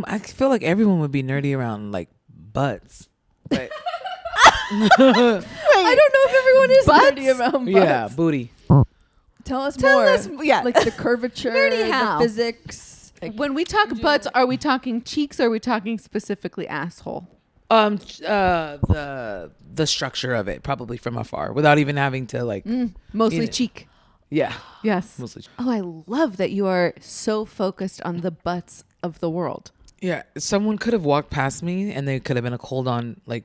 I feel like everyone would be nerdy around like butts. But I don't know if everyone is nerdy around butts. Yeah, booty. Tell us more. Yeah. Like the curvature, Nerdy how? the physics. When we talk butts, are we talking cheeks or are we talking specifically asshole? The structure of it, probably from afar, without even having to like. Mostly cheek. Yeah. Yes. Mostly cheek. Oh, I love that you are so focused on the butts of the world. Yeah. Someone could have walked past me and they could have been a cold on like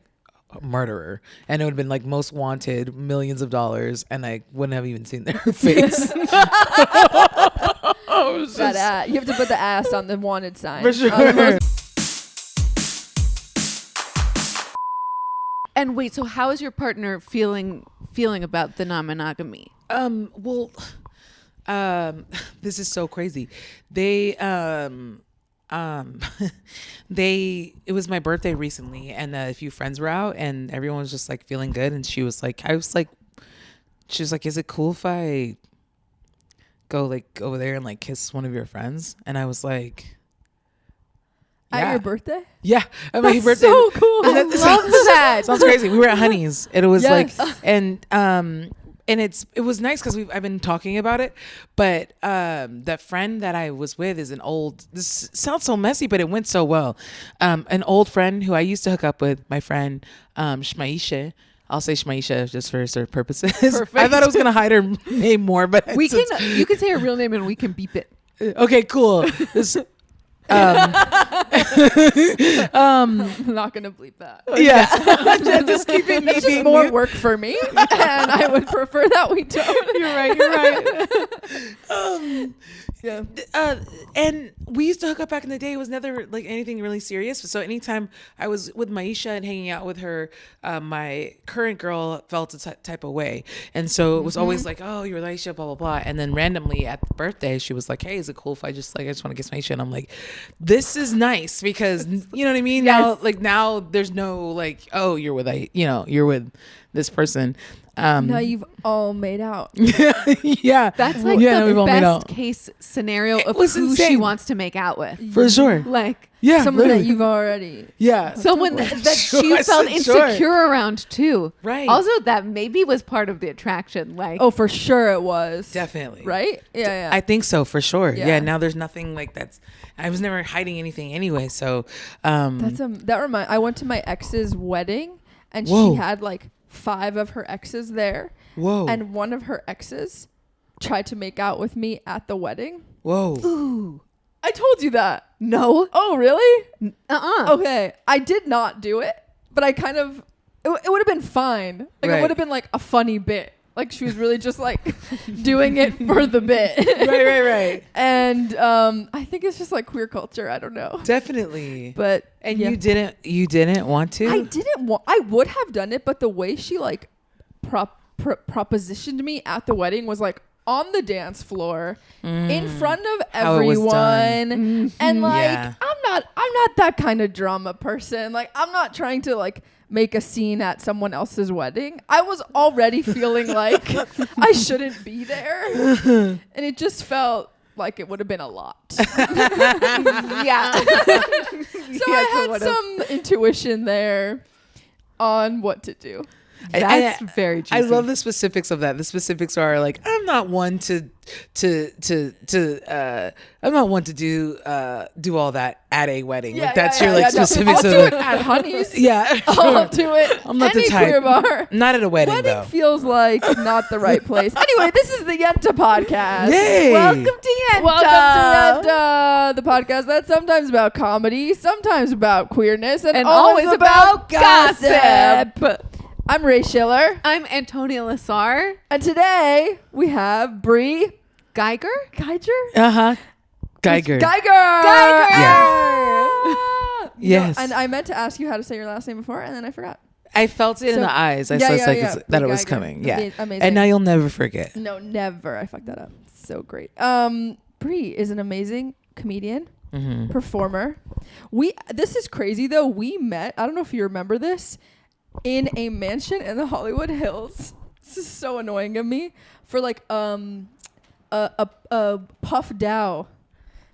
murderer, and it would have been like most wanted, millions of dollars, and I wouldn't have even seen their face. You have to put the ass on the wanted sign. For sure. And wait, so how is your partner feeling about the non-monogamy? Well, this is so crazy. They it was my birthday recently, and a few friends were out, and everyone was just like feeling good, and she was like, is it cool if I go like over there and like kiss one of your friends? And I was like, yeah. At your birthday? Yeah, at my birthday. So cool. I love that. Sounds crazy. We were at Honey's. It was Yes. like, and it was nice because I've been talking about it, but that friend that I was with is this sounds so messy, but it went so well. An old friend who I used to hook up with, my friend Shmaisha. I'll say Shmaisha just for certain purposes. Perfect. I thought I was gonna hide her name more, but You can say her real name and we can beep it. okay, cool. I'm not gonna bleep that. Yeah, just keep it. It's just more work for me, and I would prefer that we don't. You're right. Yeah. And we used to hook up back in the day. It was never like anything really serious. So anytime I was with Maisha and hanging out with her, my current girl felt a type of way. And so it was always like, oh, you're Maisha, blah, blah, blah. And then randomly at the birthday, she was like, hey, is it cool if I just want to kiss Maisha? And I'm like, this is nice because, you know what I mean? Yes. Now there's no like, oh, you're with this person. Now you've all made out. Yeah. That's like the best case scenario of who she wants to make out with. For sure. Like, yeah, someone literally. that you've already. Yeah. Someone that Sure, she I felt said sure. insecure around too. Right. Also, that maybe was part of the attraction. Like, Oh, for sure it was. Definitely. Right? Yeah. I think so, for sure. Yeah. Yeah. Now there's nothing like that's. I was never hiding anything anyway. So. I went to my ex's wedding, and Whoa. she had like 5 of her exes there. Whoa. And one of her exes tried to make out with me at the wedding. Whoa. Ooh. I told you that. no. Oh, really? Uh-uh. Okay. I did not do it, but I kind of, it would have been fine. Like, Right. it would have been like a funny bit. Like, she was really just like doing it for the bit. Right. And I think it's just like queer culture. I don't know. Definitely. But And yeah. you didn't want to? I would have done it, but the way she like propositioned me at the wedding was like on the dance floor in front of How it was done. everyone. And like, Yeah. I'm not that kind of drama person. Like, I'm not trying to like make a scene at someone else's wedding. I was already feeling like I shouldn't be there. And it just felt like it would have been a lot. Yeah. So I had some intuition there on what to do. That's very juicy. I love the specifics of that. The specifics are like, I'm not one to do all that at a wedding. Like that's your like specifics I'll of do it. it at Honey's. Yeah, I'll do it. I'm not any the type. queer bar. Not at a wedding Wedding though. feels like not the right place. Anyway, this is the Yenta podcast. Yay! Welcome to Yenta. Welcome to Yenta, the podcast that's sometimes about comedy, sometimes about queerness, and always about gossip. I'm Ray Schiller, I'm Antonia Lassar. and today we have Bri Giger? Giger. Geiger. Yes. And I meant to ask you how to say your last name before, and then I forgot. I felt it in the eyes. I saw that Bri it was Giger. coming. Yeah. Amazing. And now you'll never forget. No, never. I fucked that up. So great. Bri is an amazing comedian, performer. This is crazy though. We met, I don't know if you remember this, in a mansion in the Hollywood Hills. This is so annoying of me. For like a Puff Dow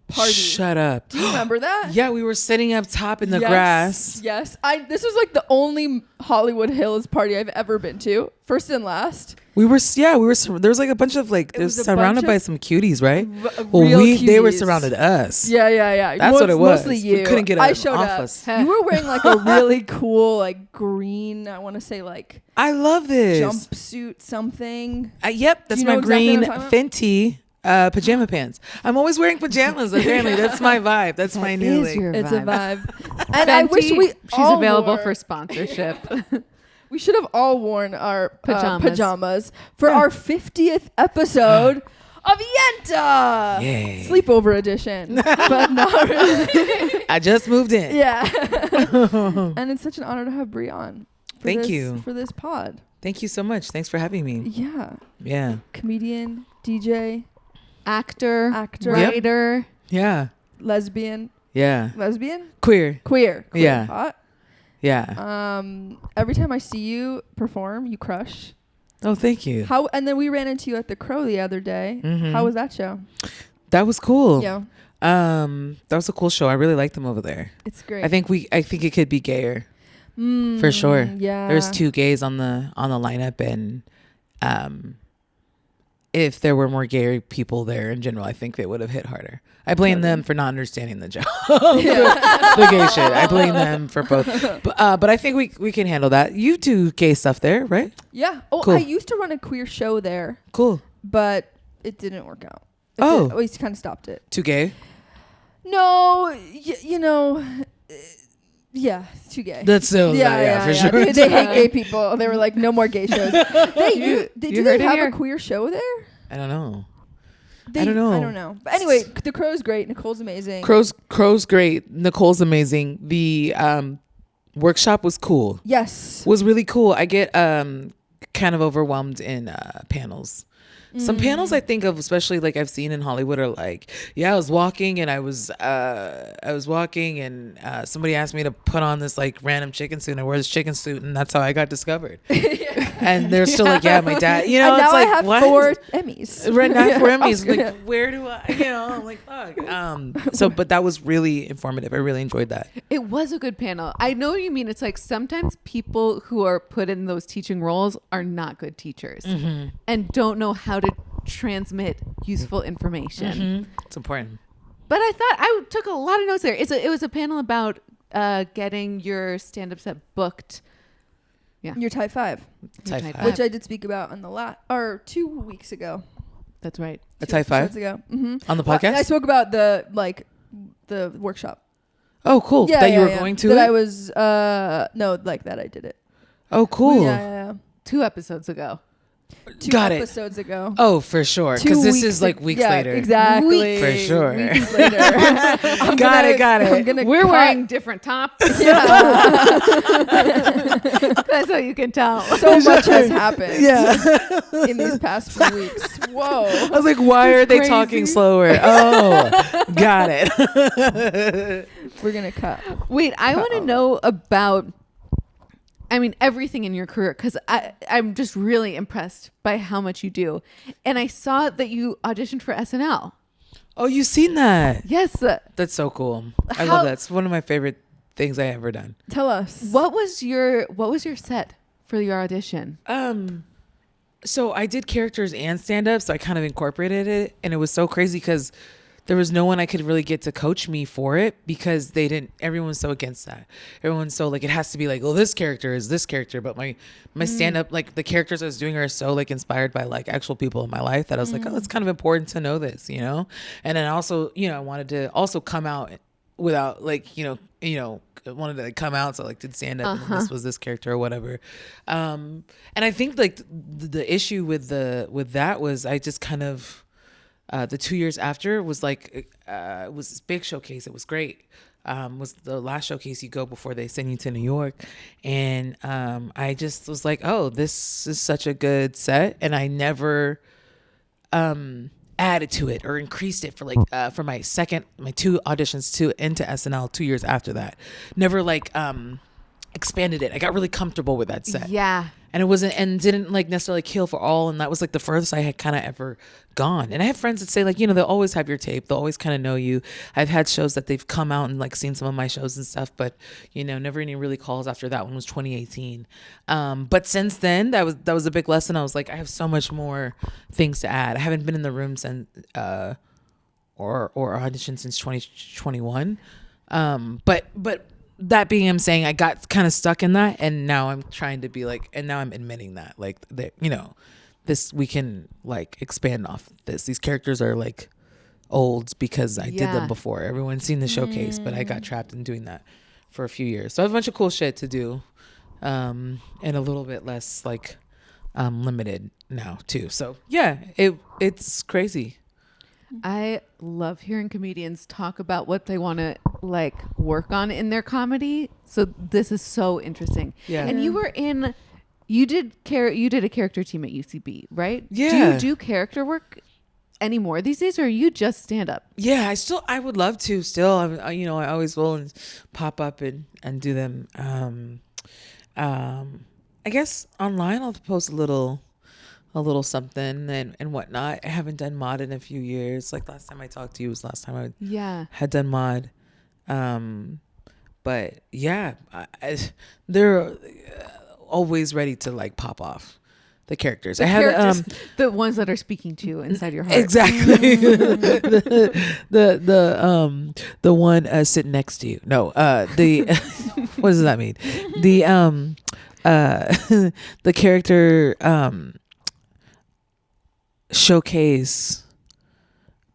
party. Shut up. Do you remember that? Yeah, we were sitting up top in the grass. Yes. This was like the only Hollywood Hills party I've ever been to. First and last. We were there was like a bunch of like, it was surrounded by some cuties, right? They were surrounded us. Yeah. That's what it was. Mostly you. We couldn't get I it showed off up. us. You were wearing like a really cool, like green, I want to say like I love this. jumpsuit something. Yep, that's my green Fenty pajama pants. I'm always wearing pajamas. Apparently, that's my vibe. That's my new like. It's a vibe. And Fenty, I wish she's available for sponsorship. We should have all worn our pajamas for Yeah. our 50th episode of Yenta. Yay. Sleepover edition. But not really. I just moved in. Yeah. And it's such an honor to have Bri on. Thank you. For this pod. Thank you so much. Thanks for having me. Yeah. Yeah. Comedian, DJ, Actor, Yep. writer. Yeah. lesbian. Yeah. Lesbian? Queer. Queer. Yeah. Hot. Yeah. Every time I see you perform, you crush. Oh, thank you. And then we ran into you at the Crow the other day. Mhm. How was that show? That was cool. Yeah. That was a cool show. I really liked them over there. It's great. I think it could be gayer. For sure. Yeah. There's 2 gays on the lineup, and if there were more gay people there in general, I think they would have hit harder. I blame them for not understanding the job. The gay shit. I blame them for both. But I think we can handle that. You do gay stuff there, right? Yeah. Oh, Cool. I used to run a queer show there, Cool. but it didn't work out. We kind of stopped it. Too gay? No, yeah, too gay. That's so for sure. They hate gay people. They were like, no more gay shows. Do they heard it have here. a queer show there? I don't know. I don't know. I don't know. But anyway, the Crow's great. Nicole's amazing. Crow's great. Nicole's amazing. The workshop was cool. Yes. Was really cool. I get kind of overwhelmed in panels. Some panels I think of, especially like I've seen in Hollywood, are like, I was walking and somebody asked me to put on this like random chicken suit, and I wear this chicken suit, and that's how I got discovered. And they're still like, my dad, and it's now like, I have what? 4 Emmys. Right now, 4 Emmys. Oscar. Like, where do I, I'm like, fuck. But that was really informative. I really enjoyed that. It was a good panel. I know what you mean. It's like sometimes people who are put in those teaching roles are not good teachers and don't know how to transmit useful information. It's important. But I thought I took a lot of notes there. It was a panel about getting your stand-up set booked. Yeah. Your type 5. Type Type 5. Which I did speak about in the 2 weeks ago. That's right. A type 5 episodes ago. Mm-hmm. on the podcast. I spoke about the workshop. Oh, cool. Yeah, that you were going to. That it? I was that I did it. Oh, cool. Yeah. 2 episodes ago. 2 Got it. episodes ago. Oh, for sure. 2 Because this weeks is like weeks later. Exactly. For sure. Weeks later. Got it. I'm gonna We're cut- wearing different tops. Yeah. That's how you can tell. So much has happened. Yeah. In these past few weeks. Whoa. I was like, why are they crazy. talking slower? Oh, got it. We're gonna cut. Wait, I want to know about, everything in your career, because I'm just really impressed by how much you do. And I saw that you auditioned for SNL. Oh, you've seen that? Yes. That's so cool. I How- love that. It's one of my favorite things I ever done. Tell us. What was your set for your audition? So I did characters and stand-up, so I kind of incorporated it, and it was so crazy because there was no one I could really get to coach me for it because everyone's so against that. Everyone's so like, it has to be like, oh, this character is this character. But my stand-up, like the characters I was doing are so like inspired by like actual people in my life that I was like, oh, it's kind of important to know this, And then also, I wanted to also come out without like, wanted to come out. So like did stand-up and this was this character or whatever. And I think like the issue with that was I just kind of, the 2 years after was like it was this big showcase. It was great. Was the last showcase you go before they send you to New York, and I just was like, oh, this is such a good set, and I never added to it or increased it for like for my 2 auditions into SNL 2 years after that. Never like expanded it. I got really comfortable with that set. Yeah. And it wasn't, and didn't like necessarily kill for all. And that was like the furthest I had kind of ever gone. And I have friends that say like, you know, they'll always have your tape. They'll always kind of know you. I've had shows that they've come out and like seen some of my shows and stuff, but you know, never any really calls after that one was 2018. But since then, that was a big lesson. I was like, I have so much more things to add. I haven't been in the room since, or audition since 2021. But that being, I'm saying I got kind of stuck in that, and now I'm trying to be like, and now I'm admitting that, like, that, you know, this, we can like expand off this. These characters are like olds because I did them before. Everyone's seen the showcase, but I got trapped in doing that for a few years. So I have a bunch of cool shit to do, and a little bit less like limited now too. So yeah, it's crazy. I love hearing comedians talk about what they want to like work on in their comedy. So this is so interesting. Yeah. And you did a character team at UCB, right? Yeah. Do you do character work anymore these days, or are you just stand up? Yeah, I would love to still. You know, I always will pop up and do them. I guess online I'll post a little something and whatnot. I haven't done mod in a few years. Like last time I talked to you was last time I had done mod. But yeah, they're always ready to like pop off the characters. I have the ones that are speking to you inside your heart. Exactly. the one sitting next to you. No, what does that mean? The character showcase.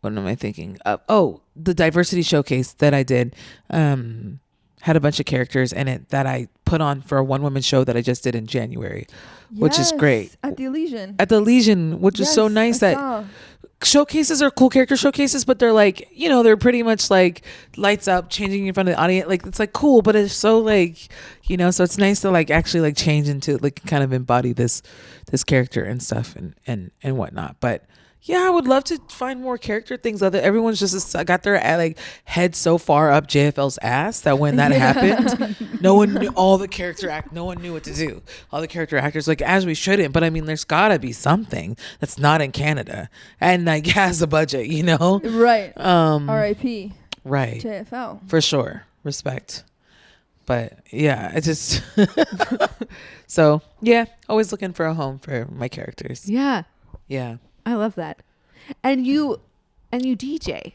What am I thinking of? The diversity showcase that I did had a bunch of characters in it that I put on for a one-woman show that I just did in January, which is great. At the Legion, which is so nice that showcases are cool character showcases, but they're like, you know, they're pretty much like lights up, changing in front of the audience. Like, it's like cool, but it's so like, you know, so it's nice to like actually like change into like kind of embody this character and stuff and whatnot. But yeah, I would love to find more character things. Everyone's just got their like head so far up JFL's ass that when that happened, no one knew no one knew what to do. All the character actors, like, as we shouldn't. But I mean, there's gotta be something that's not in Canada and like has a budget, you know? Right. R.I.P. Right. JFL. For sure. Respect. But yeah, I just so yeah, always looking for a home for my characters. Yeah. Yeah. I love that. And you DJ.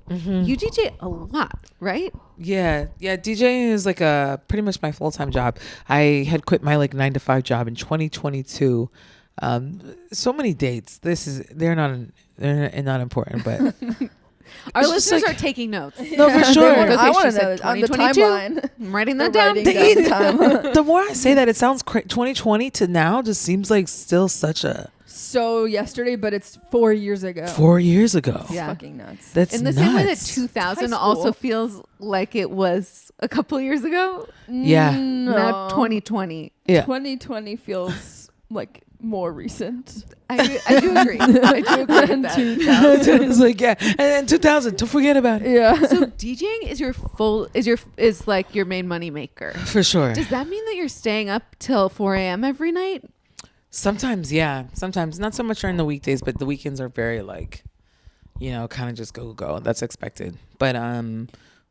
Mm-hmm. You DJ a lot, right? Yeah. DJing is like pretty much my full-time job. I had quit my like 9-to-5 job in 2022. So many dates. They're not important, but our it's listeners like, are taking notes. No, for sure. I want to know on the timeline. I'm writing that down. The more I say that, it sounds 2020 to now just seems like still such a so yesterday, but it's 4 years ago. 4 years ago. Yeah. Fucking nuts. That's in the nuts. same way that 2000 also feels like it was a couple years ago. Yeah. No. Now 2020. Yeah. 2020 feels like more recent. I do agree. I do agree with that. It's like, yeah. And then 2000, don't forget about it. Yeah. So DJing is like your main money maker. For sure. Does that mean that you're staying up till 4 a.m. every night? Sometimes, yeah. Sometimes, not so much during the weekdays, but the weekends are very like, you know, kind of just go. That's expected. But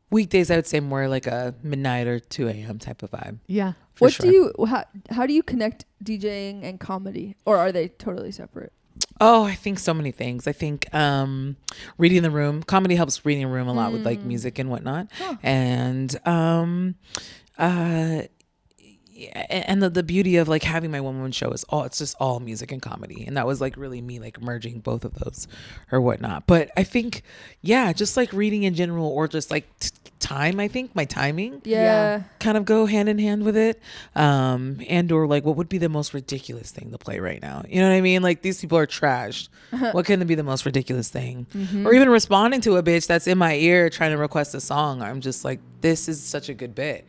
weekdays, I would say more like a midnight or 2 a.m. type of vibe. Yeah. How do you connect DJing and comedy, or are they totally separate? Oh, I think so many things. I think reading the room. Comedy helps reading the room a lot with like music and whatnot. Oh. And and the beauty of like having my one-woman show is it's just all music and comedy. And that was like really me like merging both of those or whatnot. But I think, yeah, just like reading in general, or just like time, I think my timing kind of go hand in hand with it. And or like, what would be the most ridiculous thing to play right now? You know what I mean? Like, these people are trashed. What can be the most ridiculous thing? Or even responding to a bitch that's in my ear trying to request a song. I'm just like, this is such a good bit.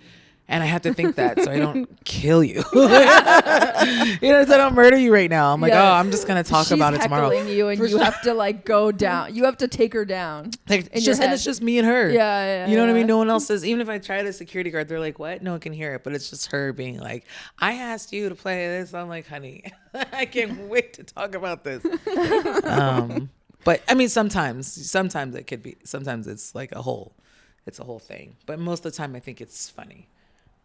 And I have to think that so I don't kill you. So I don't murder you right now. I'm like, Yeah. oh, I'm just going to talk about it tomorrow. She's heckling you and you have to like go down. You have to take her down. Like, in your and head. it's just me and her. Yeah. You know what I mean? No one else says, even if I try to security guard, they're like, what? No one can hear it. But it's just her being like, I asked you to play this. I'm like, honey, I can't wait to talk about this. But I mean, sometimes it could be, sometimes it's like a whole thing. But most of the time I think it's funny.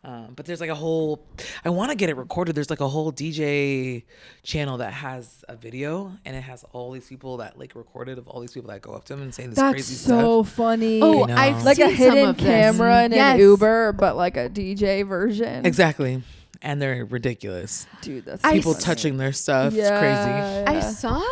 But there's like a whole, I want to get it recorded. There's like a whole DJ channel that has a video and it has all these people that like recorded of all these people that go up to him and saying this crazy stuff. That's so funny. Oh, I know. I've like seen a hidden some of this. camera in Yes. an Uber, but like a DJ version. Exactly. And they're ridiculous. Dude, that's People funny. touching their stuff. Yeah, It's crazy. I yeah. saw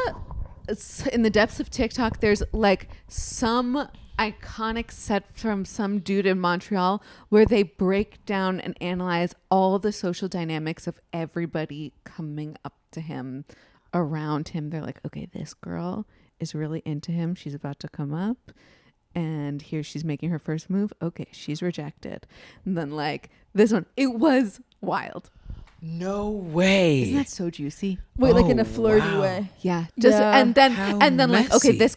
in the depths of TikTok, there's like some iconic set from some dude in Montreal where they break down and analyze all the social dynamics of everybody coming up to him, around him. They're like, okay, this girl is really into him. She's about to come up. And here she's making her first move. Okay, she's rejected. And then like this one, it was wild. No way. Isn't that so juicy? Wait, like in a Oh, flirty wow. way. Yeah. Just Yeah. and then How like, okay, messy. this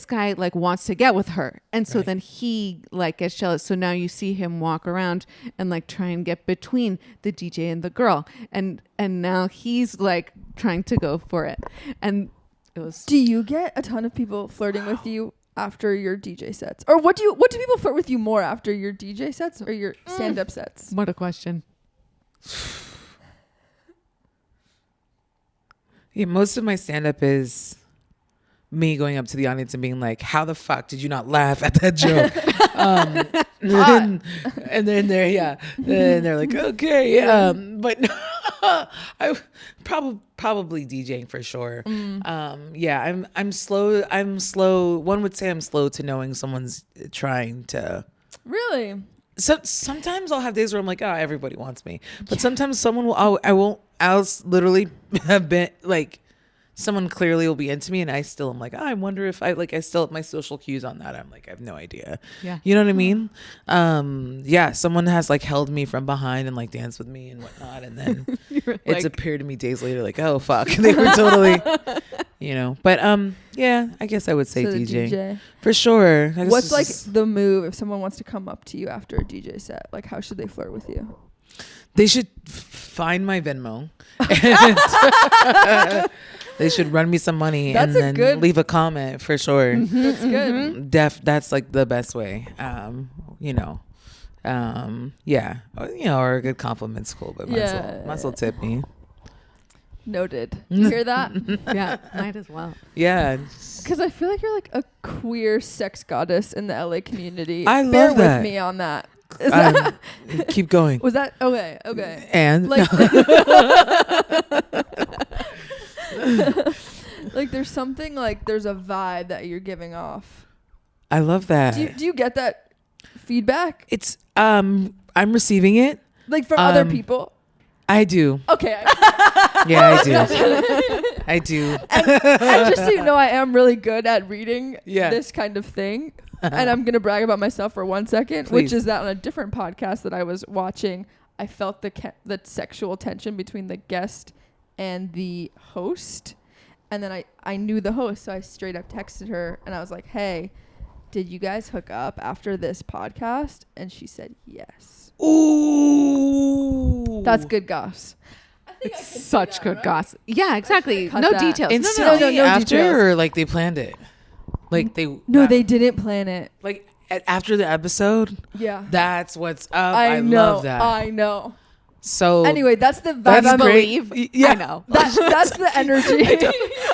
guy like wants to get with her. And so then he like gets jealous. So now you see him walk around and like try and get between the DJ and the girl. And now he's like trying to go for it. And it was Do you get a ton of people flirting with you after your DJ sets? Or what do people flirt with you more after your DJ sets or your stand-up sets? what a question. Yeah, most of my stand-up is me going up to the audience and being like, how the fuck did you not laugh at that joke? And then they're like, okay. But I probably DJing for sure. Yeah, I'm slow. One would say I'm slow to knowing someone's trying to. Really? So sometimes I'll have days where I'm like, oh, everybody wants me. But sometimes someone will, I'll literally have been like, someone clearly will be into me and I still am like, oh, I wonder if I still have my social cues on that. I'm like, I have no idea. Yeah. You know what I mean? Yeah. Someone has like held me from behind and like danced with me and whatnot. And then it's appeared to me days later, like, oh fuck. They were totally, but yeah, I guess I would say So the DJ. For sure. I What's like just- the move if someone wants to come up to you after a DJ set? Like, how should they flirt with you? They should find my Venmo. And they should run me some money That's and a then good- leave a comment for sure. That's good. That's like the best way. Yeah. Or a good compliment's cool, but might as well tip me. Noted. You hear that? Yeah, might as well. Yeah. Because I feel like you're like a queer sex goddess in the LA community. I Bear love that. with me on that. Is that Keep going. was that okay? Okay. And Like, like there's something like there's a vibe that you're giving off. I love that. Do you get that feedback? It's I'm receiving it. Like from other people? I do. Okay. Yeah, I do. I do. And just so you know, I am really good at reading Yeah. this kind of thing. And I'm going to brag about myself for 1 second, Please. which is that on a different podcast that I was watching, I felt the sexual tension between the guest and the host. And then I knew the host, so I straight up texted her and I was like, hey, did you guys hook up after this podcast? And she said yes. Ooh. That's good goss. It's such good gossip. Yeah, exactly. cut No that. details. Instantly no after, details. or like they planned it? Like they No, they didn't plan it. like after the episode. Yeah. That's what's up. I know. love that. I know. So Anyway, that's the vibe. that's I'm great. believe. Yeah. I know. That's the energy.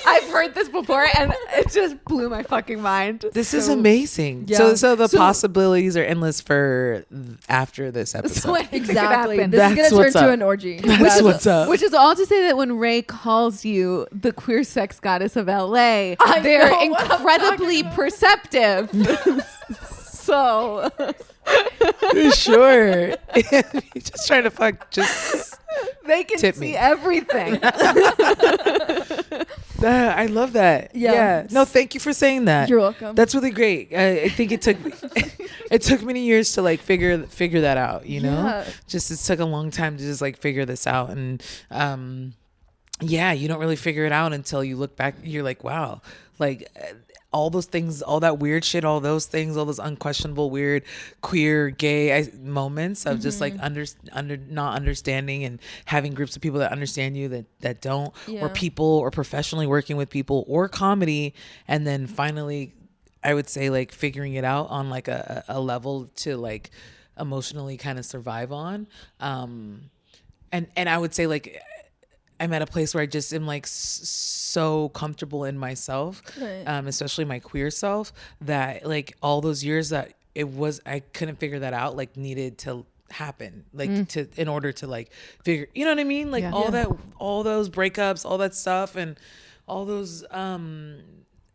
I've heard this before and it just blew my fucking mind. This is So- amazing. Yeah. So the possibilities are endless for after this episode. So anything could Exactly. happen. This That's is going to what's turn to up. an orgy. That's what's up. Which is all to say that when Ray calls you the queer sex goddess of LA, I they're know what I'm incredibly perceptive. So Sure. You're just trying to fuck. Just they can Tip see me. everything. I love that. Yeah. No, thank you for saying that. You're welcome. That's really great. I think it took it took many years to like figure that out, you know. Yeah. Just it took a long time to just like figure this out. And yeah, you don't really figure it out until you look back. You're like, wow, like all those things, all that weird shit, all those things, all those unquestionable weird queer gay moments of just like not understanding and having groups of people that understand you that don't, or people, or professionally working with people, or comedy, and then finally I would say like figuring it out on like a level to like emotionally kind of survive on. And I would say like I'm at a place where I just am like so comfortable in myself, especially my queer self, that like all those years that I couldn't figure that out, like needed to happen, like in order to like figure, you know what I mean? Like all those breakups, all that stuff, and all those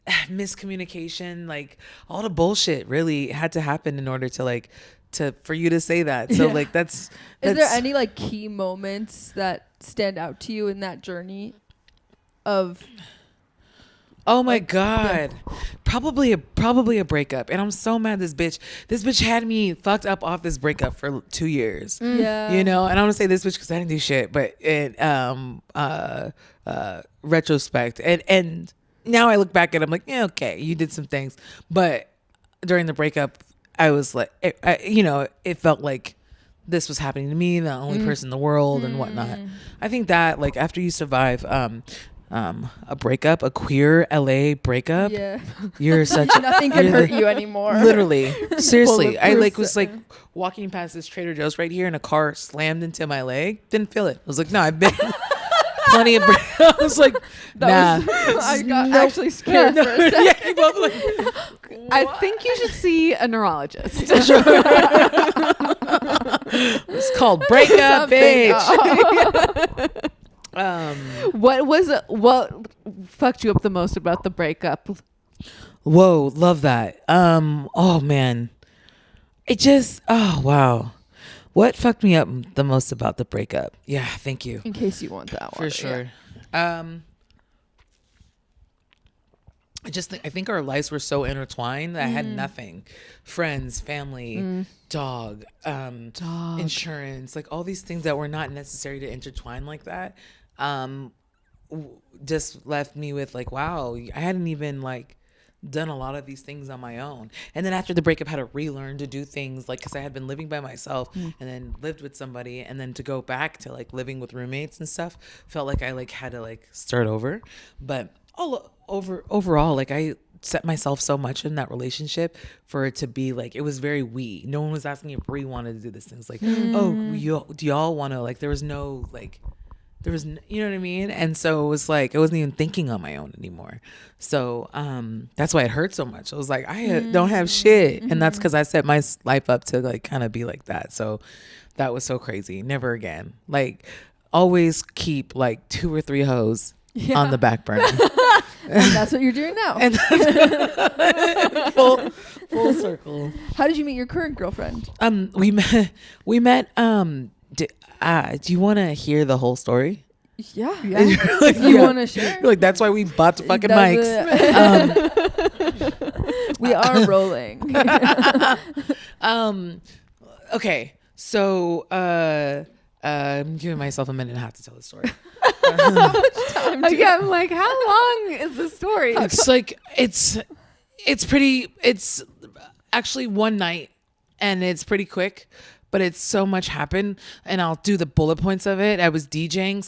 miscommunication, like all the bullshit really had to happen in order to like for you to say that. So like that's is there any like key moments that stand out to you in that journey of oh my god, probably a breakup. And I'm so mad this bitch had me fucked up off this breakup for 2 years. Yeah, you know. And I want to say this bitch because I didn't do shit, but in retrospect and now I look back and I'm like, yeah, okay, you did some things, but during the breakup I was like, it felt like this was happening to me, the only person in the world and whatnot. I think that like after you survive a breakup, a queer LA breakup, you're such nothing can hurt you anymore. Literally, seriously. I like was like walking past this Trader Joe's right here and a car slammed into my leg. Didn't feel it. I was like, no, I've been plenty of I was like, nah. I got actually scared for a second. Yeah, you both like, I think you should see a neurologist. It's called Breakup, bitch. What fucked you up the most about the breakup? Whoa, love that. Oh man, it just, oh wow. What fucked me up the most about the breakup? Yeah, thank you. In case you want that one. For sure. Yeah. I think our lives were so intertwined that I had nothing. Friends, family, dog, insurance, like all these things that were not necessary to intertwine like that. Just left me with like, wow, I hadn't even like done a lot of these things on my own. And then after the breakup, I had to relearn to do things like, because I had been living by myself and then lived with somebody, and then to go back to like living with roommates and stuff felt like I like had to like start over. But overall, like I set myself so much in that relationship for it to be like, it was very no one was asking if Bri wanted to do this thing. It's like, oh, do y'all want to, like, there was no like, you know what I mean? And so it was like I wasn't even thinking on my own anymore. So that's why it hurt so much. I was like, I don't have shit. And that's because I set my life up to like kind of be like that. So that was so crazy. Never again. Like always keep like 2 or 3 hoes on the back burner. And that's what you're doing now. And full circle. How did you meet your current girlfriend? We met do you want to hear the whole story? Yeah. If you want to share. Like, that's why we bought the fucking mics. We are rolling. Okay. So, I'm giving myself a minute and a half to tell the story. How much time I'm like, how long is the story? It's like, it's actually one night and it's pretty quick. But it's so much happened, and I'll do the bullet points of it. I was DJing.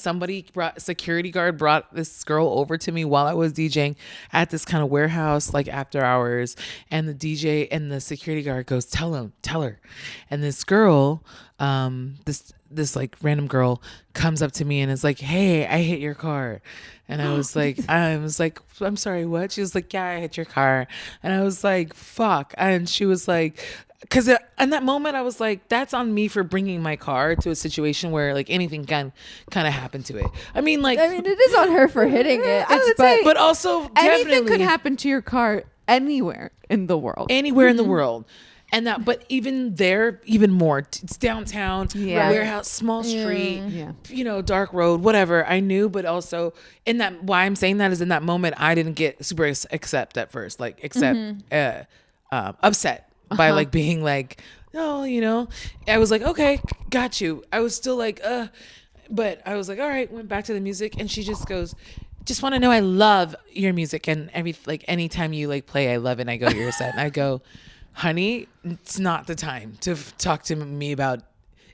Security guard brought this girl over to me while I was DJing at this kind of warehouse, like after hours. And the DJ and the security guard goes, tell her. And this girl, this like random girl comes up to me and is like, hey, I hit your car. And I was like, I'm sorry, what? She was like, yeah, I hit your car. And I was like, fuck. And she was like, because in that moment I was like, that's on me for bringing my car to a situation where like anything can kind of happen to it. I mean, it is on her for hitting it. I would say, but also anything definitely could happen to your car anywhere in the world. In the world. And that, but even there, even more. It's downtown, warehouse, small street, dark road, whatever. I knew, but also in that, why I'm saying that is in that moment, I didn't get super upset at first, upset. by like being like, no, I was like, okay, got you. I was still like, but I was like, all right, went back to the music, and she just goes, just want to know I love your music, and anytime you like play, I love it. And I go, you're set. And I go, honey, it's not the time to talk to me about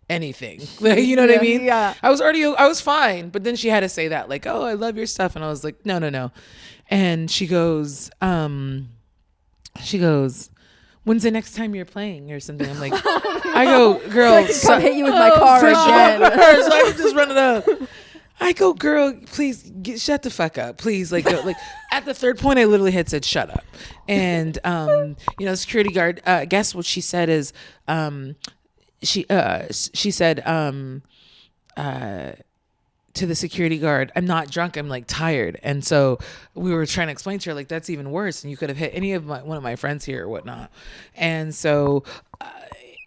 anything. Like, you know what I mean? Yeah. I was fine. But then she had to say that, like, oh, I love your stuff. And I was like, no. And she goes, when's the next time you're playing or something? I'm like, I go, girl, So I can come hit you with my car for again. sure, so I can just run it up. I go, girl, please shut the fuck up, please. Like at the third point, I literally had said, shut up. And the security guard, guess what she said is, she said to the security guard, I'm not drunk, I'm like tired. And so we were trying to explain to her, like, that's even worse, and you could have hit any of one of my friends here or whatnot. And so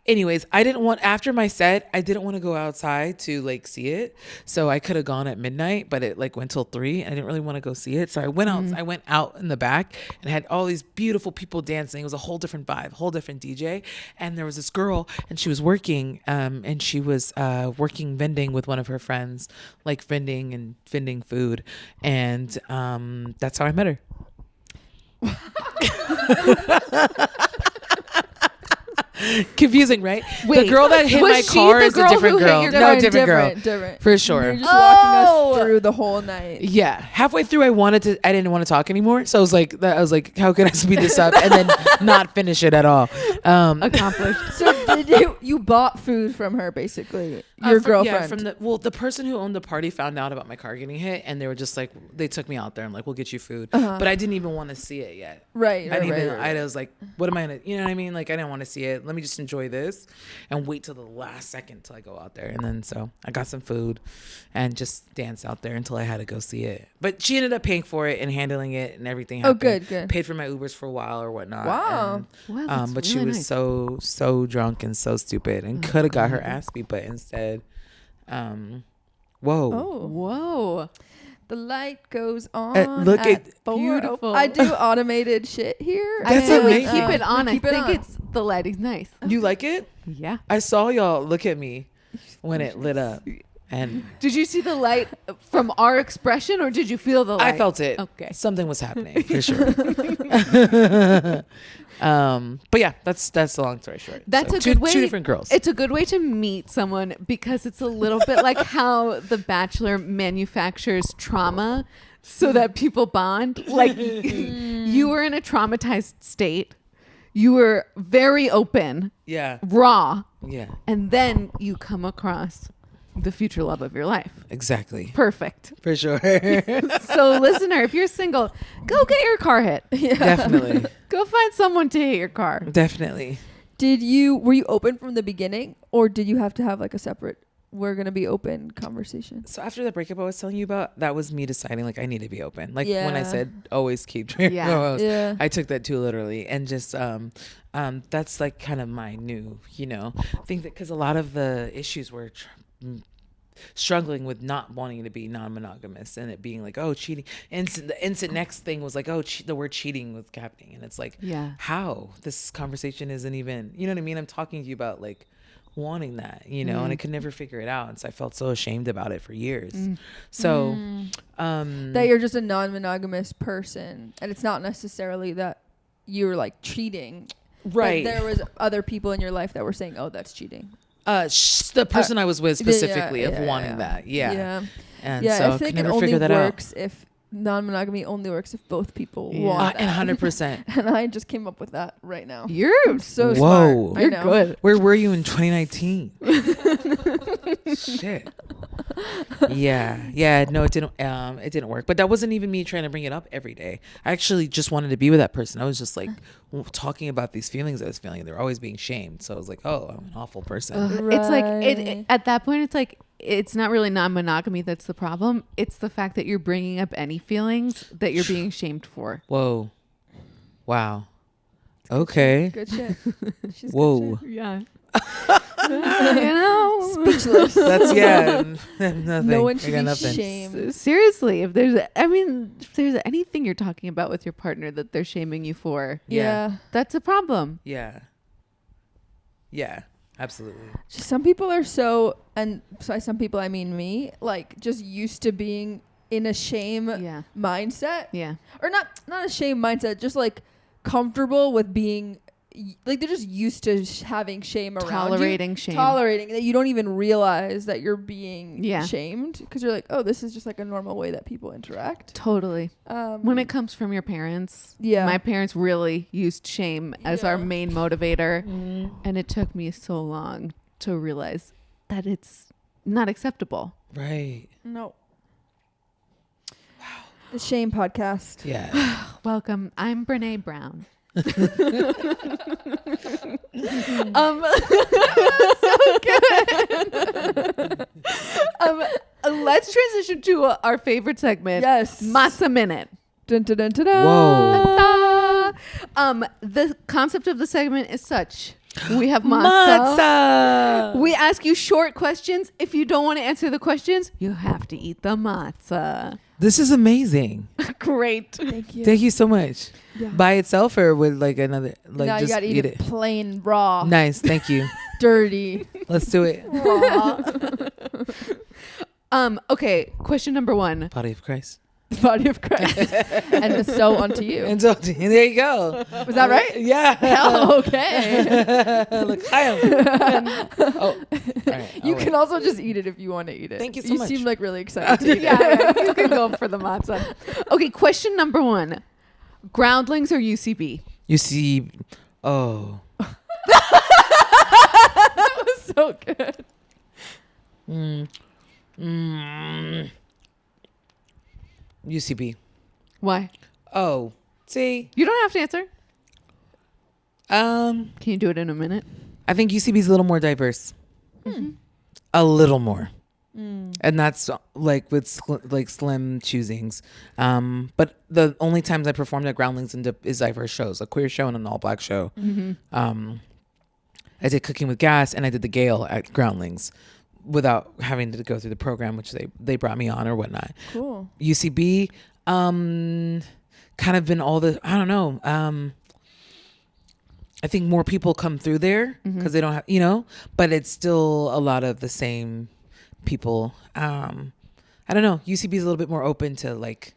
anyways, after my set, I didn't want to go outside to like see it. So I could have gone at midnight, but it like went till 3 and I didn't really want to go see it. So I went out, I went out in the back and had all these beautiful people dancing. It was a whole different vibe, whole different DJ. And there was this girl and she was working, and she was working vending with one of her friends, like vending food. And that's how I met her. Confusing, right? Wait, the girl that hit was my she car the is a girl different who hit girl. your No, car? Different. For sure. You're just walking us through the whole night. Yeah, halfway through, I didn't want to talk anymore. So I was like, how can I speed this up and then not finish it at all? Accomplished. So did you bought food from her, basically? Your girlfriend? Yeah, the person who owned the party found out about my car getting hit, and they were just like, they took me out there and like, we'll get you food. But I didn't even want to see it yet. Right. I was like, what am I gonna, you know what I mean? Like, I didn't want to see it. Let me just enjoy this and wait till the last second till I go out there. And then so I got some food and just danced out there until I had to go see it. But she ended up paying for it and handling it and everything. Oh, happened. good. Paid for my Ubers for a while or whatnot. Wow. And, That's but she really was nice. so drunk and so stupid and could have got her ass beat, but instead, whoa. Oh. Whoa. The light goes on. Look at 4:00. beautiful. I do automated shit here. That's I amazing. keep it on. I Keep it think on. it's the lighting's nice. You like it? Yeah. I saw y'all look at me when it lit up. And Did you see the light from our expression, or did you feel the light? I felt it. Okay. Something was happening for sure. But yeah, that's the long story short. That's So a good way. Two different girls. It's a good way to meet someone because it's a little bit like how The Bachelor manufactures trauma so that people bond. Like you were in a traumatized state. You were very open, yeah. raw, Yeah. and then you come across the future love of your life. Exactly. Perfect. For sure. So listener, if you're single, go get your car hit. Definitely. Go find someone to hit your car. Definitely. Were you open from the beginning, or did you have to have like a separate we're gonna be open conversation? So after the breakup I was telling you about, that was me deciding like I need to be open. Like when I Yeah. said always keep your Yeah. girls, Yeah. I took that too literally, and just that's like kind of my new, thing, that because a lot of the issues were struggling with not wanting to be non-monogamous and it being like, oh, cheating. The instant next thing was like, oh, the word cheating was happening, and it's like, Yeah. how this conversation isn't even, you know what I mean? I'm talking to you about like wanting that, and I could never figure it out, and so I felt so ashamed about it for years. So That you're just a non-monogamous person, and it's not necessarily that you're like cheating. right, But there was other people in your life that were saying, "Oh, that's cheating." the person I was with specifically of wanting yeah. that, and Yeah, so I I could think it never only figure that out. works if non-monogamy only works if both people Yeah. want that. And 100%. And I just came up with that right now. You're So Whoa. smart. I You're know. good. Where were you in 2019? Shit. Yeah. No, it didn't work. But that wasn't even me trying to bring it up every day. I actually just wanted to be with that person. I was just like talking about these feelings I was feeling. They were always being shamed. So I was like, oh, I'm an awful person. It's like Right. at that point, it's like it's not really non-monogamy that's the problem. It's the fact that you're bringing up any feelings that you're being shamed for. Whoa. Wow. Okay. Good shit. She's Whoa. Good Yeah. shit. Speechless. That's nothing. No one I should got be nothing. shamed. Seriously, if there's anything you're talking about with your partner that they're shaming you for, Yeah. that's a problem. Yeah. Yeah, absolutely. Some people are so, and by some people I mean me, like just used to being in a shame mindset. Yeah. Or not a shame mindset, just like comfortable with being, like they're just used to having shame around Tolerating you. shame. Tolerating that you don't even realize that you're being Yeah. shamed because you're like, oh, this is just like a normal way that people interact. Totally. When it comes from your parents, my parents really used shame as our main motivator. And it took me so long to realize that it's not acceptable. Right. No. The Shame Podcast. Yeah. Welcome. I'm Brene Brown. So good. Let's transition to our favorite segment. Yes. Matzah Minute. Dun, dun, dun, dun, dun. Whoa. The concept of the segment is such. We have matzah. We ask you short questions. If you don't want to answer the questions, you have to eat the matzah. This is amazing. Great. Thank you. Thank you so much. Yeah. By itself or with like another, like No, you just gotta eat it plain, raw, Nice. Thank you. dirty. Let's do it. Raw. Okay. Question number 1. Body of Christ. The body of Christ. And so unto you. And so there you go. Was that right? Yeah. Hell, okay. Look, I am. All right. You can also just eat it if you want to eat it. Thank you so much. You seem like really excited to eat it. Yeah, you can go for the matzah. Okay, question number 1. Groundlings or UCB? You see. Oh. That was so good. UCB. Why? Oh. See. You don't have to answer. Um. Can you do it in a minute? I think UCB is a little more diverse. A little more. And that's like with slim choosings. But the only times I performed at Groundlings is diverse shows, a queer show and an all black show. I did Cooking with Gas and I did the Gale at Groundlings without having to go through the program, which they brought me on or whatnot. Cool. UCB, kind of been all the, I don't know. I think more people come through there because they don't have, but it's still a lot of the same people. I don't know. UCB is a little bit more open to like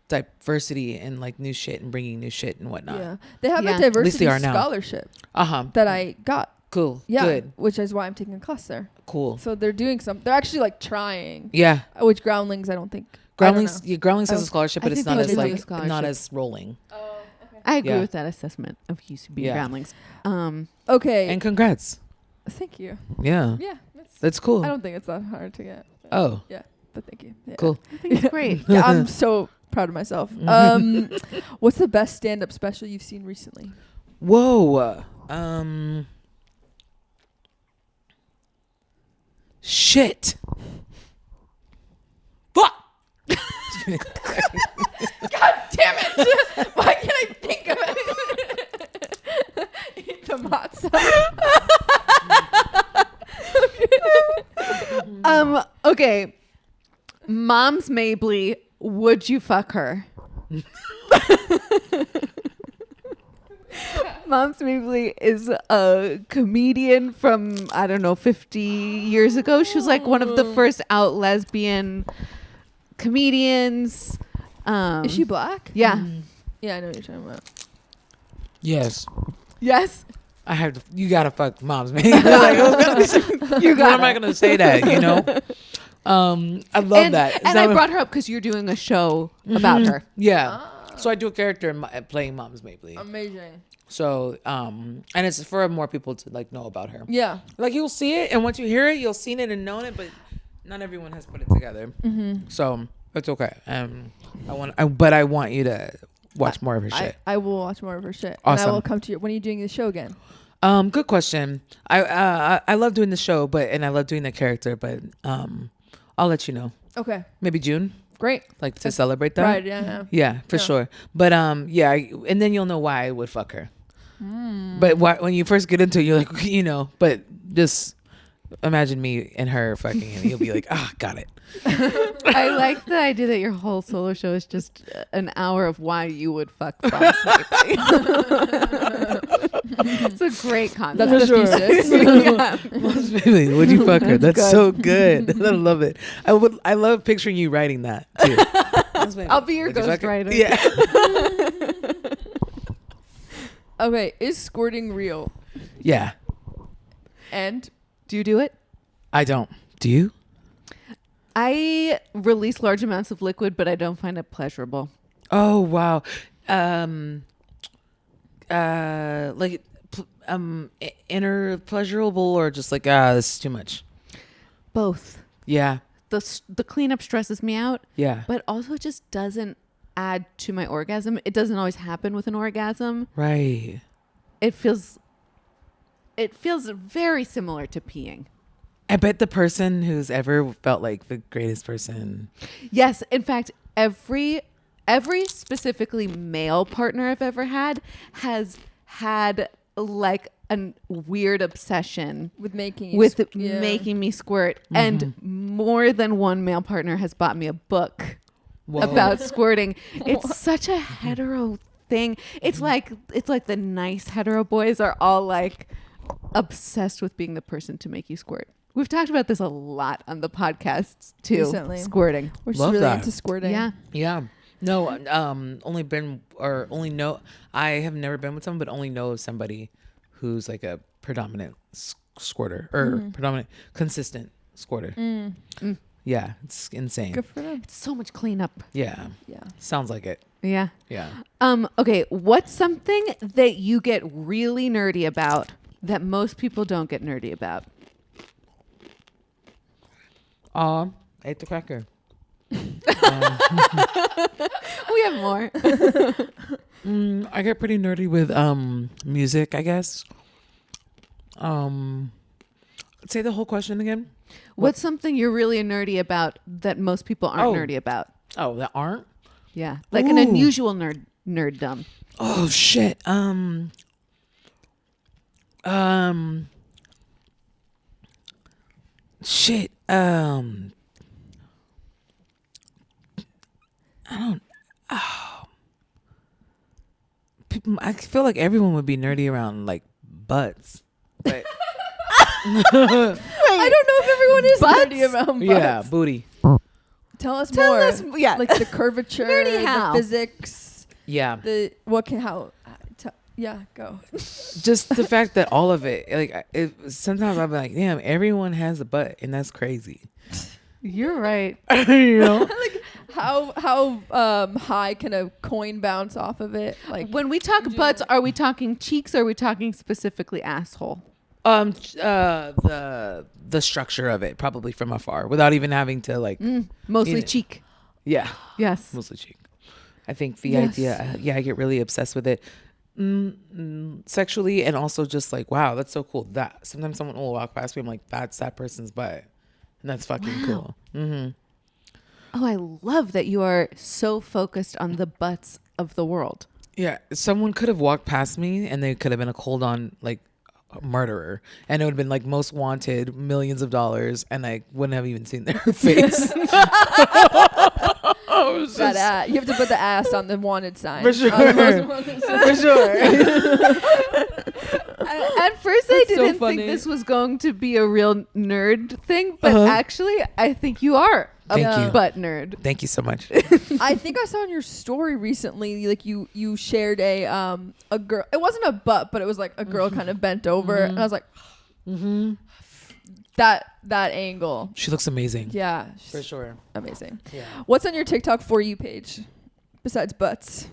diversity and like new shit and bringing new shit and whatnot. Yeah. They have Yeah. a At least they diversity are now. scholarship Uh-huh. that I got. Cool. Yeah. Good. Which is why I'm taking a class there. Cool. So they're doing they're actually like trying. Yeah. Which Groundlings, I don't think. Groundlings, I don't know. Groundlings has a scholarship, but I it's think not they as do a like scholarship. not as rolling. Oh, okay. I agree Yeah. with that assessment of UCB Yeah. Groundlings. Okay. And congrats. Thank you. Yeah. Yeah. That's cool. I don't think it's that hard to get. Oh. Yeah. But thank you. Yeah. Cool. I think it's great. Yeah, I'm so proud of myself. What's the best stand-up special you've seen recently? Whoa. Shit. Fuck. God damn it! Why can't I think of it? Eat the matzah. Okay. Moms Mabley, would you fuck her? Moms Mabley is a comedian from, I don't know, 50 years ago. She was like one of the first out lesbian comedians. Is she black? Yeah. Yeah, I know what you're talking about. Yes. Yes. I have to, you gotta fuck moms, man. Like, what am I gonna say that, I love that. And I brought her up because you're doing a show about her. Yeah. So I do a character playing Moms Mabley. Amazing. So, and it's for more people to like know about her. Yeah. Like you'll see it, and once you hear it, you'll seen it and known it, but not everyone has put it together. So it's okay. But I want you to watch more of her shit. I will watch more of her shit. Awesome. And I will come to you. When are you doing the show again? Good question. I love doing the show, and I love doing the character, but I'll let you know. Okay. Maybe June, Great. like to celebrate that. Right. Yeah. Yeah, for sure. But and then you'll know why I would fuck her. But when you first get into it, you're like, but just imagine me and her fucking, and you'll be like, got it. I like the idea that your whole solo show is just an hour of why you would fuck Moms Mabley. It's a great concept. That's the thesis. Yeah. Moms Mabley, would you fuck her? That's so good. I love it. I love picturing you writing that too. I'll be your Would you fuck her? ghostwriter. Yeah. Okay, is squirting real? Yeah. And Do you do it? I don't. Do you? I release large amounts of liquid, but I don't find it pleasurable. Oh wow. Like inner pleasurable or just like this is too much. Both. Yeah. The cleanup stresses me out, Yeah. but also it just doesn't add to my orgasm. It doesn't always happen with an orgasm. Right. It feels very similar to peeing. I bet the person who's ever felt like the greatest person. Yes, in fact, every specifically male partner I've ever had has had like a weird obsession with making you with yeah. making me squirt, and more than one male partner has bought me a book Whoa. about squirting. It's such a hetero thing. It's like the nice hetero boys are all like obsessed with being the person to make you squirt. We've talked about this a lot on the podcast too. Recently. Squirting. We're just Love really that. into squirting. Yeah. Yeah. No, only know I have never been with someone, but only know of somebody who's like a predominant squirter or predominant consistent squirter. Yeah, it's insane. Good for them. It's so much cleanup. Yeah. Yeah. Sounds like it. Yeah. Yeah. Okay, what's something that you get really nerdy about that most people don't get nerdy about? I ate the cracker. We have more. I get pretty nerdy with music, I guess. Say the whole question again. What's something you're really nerdy about that most people aren't nerdy about? Oh, that aren't? Yeah, like an Ooh. unusual nerddom. Oh shit. Shit. I don't. Oh. People. I feel like everyone would be nerdy around like butts. But I don't know if everyone is nerdy about butts. yeah, booty. Tell us Tell more. us- yeah. Like the curvature, Nerdy how? the physics, Yeah. yeah, go. Just the fact that all of it, like, sometimes I'll be like, damn, everyone has a butt, and that's crazy. You're right. You know? Like how high can a coin bounce off of it? Like When we talk butts, are we talking cheeks or are we talking specifically asshole? The structure of it, probably from afar, without even having to like. Mostly Yeah. cheek. Yeah, Yes. mostly cheek. I think the Yes. idea, I get really obsessed with it, sexually, and also just like, wow, that's so cool. That sometimes someone will walk past me, I'm like, that's that person's butt, and that's fucking cool. Mm-hmm. Oh, I love that you are so focused on the butts of the world. Yeah, someone could have walked past me, and they could have been a cold on like murderer, and it would have been like most wanted, millions of dollars, and I wouldn't have even seen their face. that you have to put the ass on the wanted sign. For sure. On the most wanted sign. For sure. At first, I That's so didn't funny. think this was going to be a real nerd thing, but Uh-huh. actually, I think you are a Thank you. butt nerd. Thank you so much. I think I saw in your story recently, like you shared a girl. It wasn't a butt, but it was like a girl kind of bent over, and I was like, that angle. She looks amazing. Yeah, For sure. amazing. Yeah. What's on your TikTok For You page besides butts?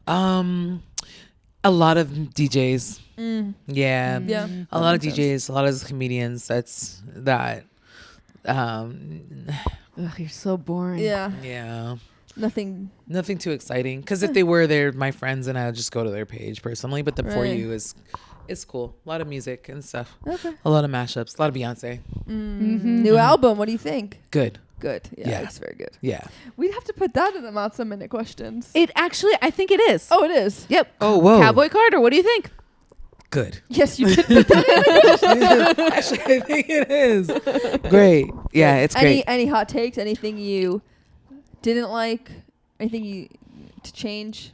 A lot of DJs. Yeah. Yeah, A that lot of makes DJs, sense. a lot of comedians. That's that. Ugh, you're so boring. Yeah, Yeah. nothing. Nothing too exciting. Because if they were, they're my friends, and I'll just go to their page personally. But the For Right. You is cool. A lot of music and stuff. Okay. A lot of mashups. A lot of Beyonce. New album. What do you think? Good. Good. Yeah, Yeah. it's very good. Yeah. We'd have to put that in the Matzah Minute questions. It actually, I think it is. Oh, it is. Yep. Oh, whoa. Cowboy Carter, what do you think? Good. Yes, you did put that in. Actually, I think it is. Great. Yeah, it's great. Any hot takes? Anything you didn't like? Anything you to change?